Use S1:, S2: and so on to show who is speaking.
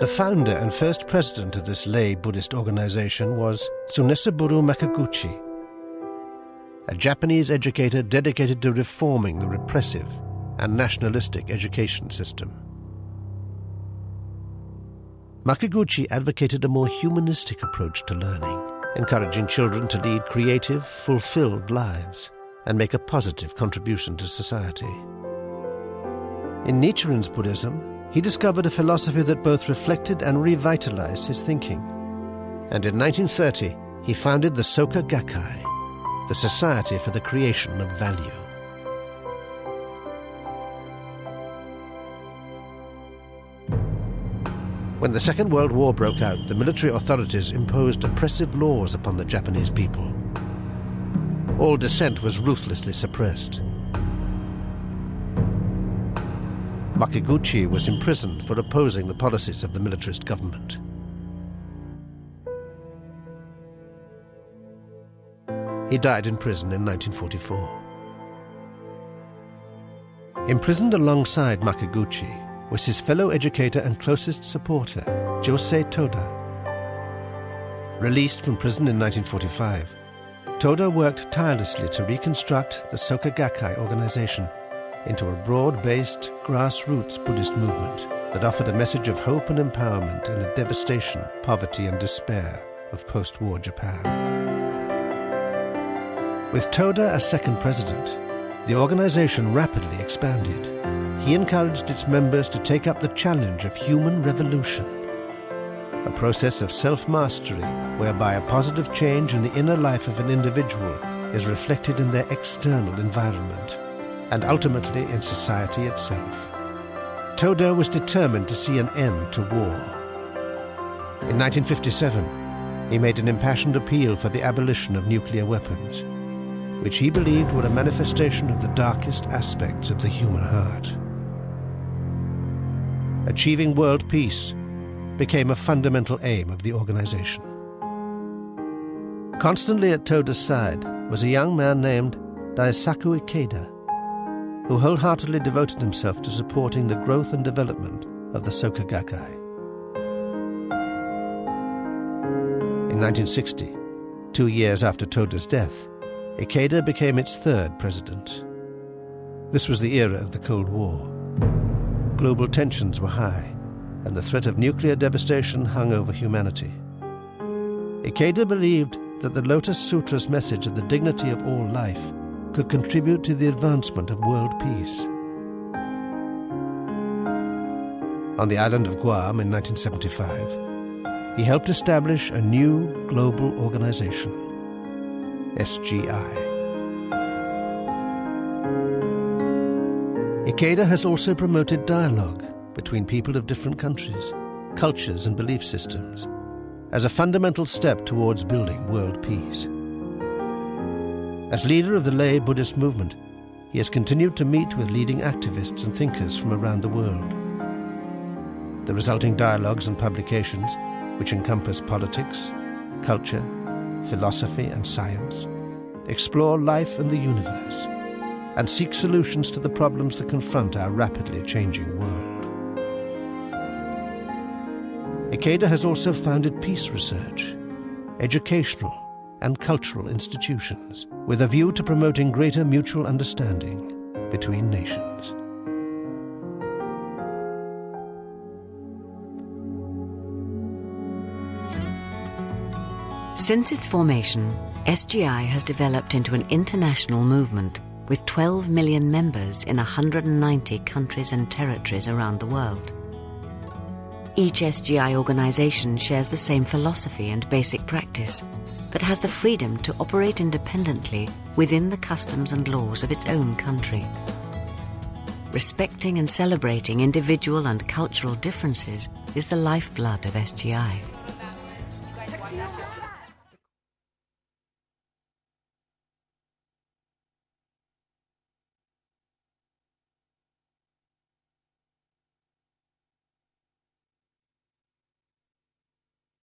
S1: The founder and first president of this lay Buddhist organization was Tsunesaburo Makiguchi, a Japanese educator dedicated to reforming the repressive and nationalistic education system. Makiguchi advocated a more humanistic approach to learning, encouraging children to lead creative, fulfilled lives and make a positive contribution to society. In Nichiren's Buddhism, he discovered a philosophy that both reflected and revitalized his thinking. And in 1930, he founded the Soka Gakkai, the Society for the Creation of Value. When the Second World War broke out, the military authorities imposed oppressive laws upon the Japanese people. All dissent was ruthlessly suppressed. Makiguchi was imprisoned for opposing the policies of the militarist government. He died in prison in 1944. Imprisoned alongside Makiguchi was his fellow educator and closest supporter, Josei Toda. Released from prison in 1945, Toda worked tirelessly to reconstruct the Soka Gakkai organization into a broad-based, grassroots Buddhist movement that offered a message of hope and empowerment in the devastation, poverty, and despair of post-war Japan. With Toda as second president, the organization rapidly expanded. He encouraged its members to take up the challenge of human revolution, a process of self-mastery whereby a positive change in the inner life of an individual is reflected in their external environment and ultimately in society itself. Toda was determined to see an end to war. In 1957, he made an impassioned appeal for the abolition of nuclear weapons, which he believed were a manifestation of the darkest aspects of the human heart. Achieving world peace became a fundamental aim of the organization. Constantly at Toda's side was a young man named Daisaku Ikeda, who wholeheartedly devoted himself to supporting the growth and development of the Soka Gakkai. In 1960, 2 years after Toda's death, Ikeda became its third president. This was the era of the Cold War. Global tensions were high, and the threat of nuclear devastation hung over humanity. Ikeda believed that the Lotus Sutra's message of the dignity of all life could contribute to the advancement of world peace. On the island of Guam in 1975, he helped establish a new global organization, SGI. Ikeda has also promoted dialogue between people of different countries, cultures and belief systems as a fundamental step towards building world peace. As leader of the lay Buddhist movement, he has continued to meet with leading activists and thinkers from around the world. The resulting dialogues and publications, which encompass politics, culture, philosophy and science, explore life and the universe, and seek solutions to the problems that confront our rapidly changing world. Ikeda has also founded peace research, educational and cultural institutions, with a view to promoting greater mutual understanding between nations.
S2: Since its formation, SGI has developed into an international movement with 12 million members in 190 countries and territories around the world. Each SGI organization shares the same philosophy and basic practice, but has the freedom to operate independently within the customs and laws of its own country. Respecting and celebrating individual and cultural differences is the lifeblood of SGI.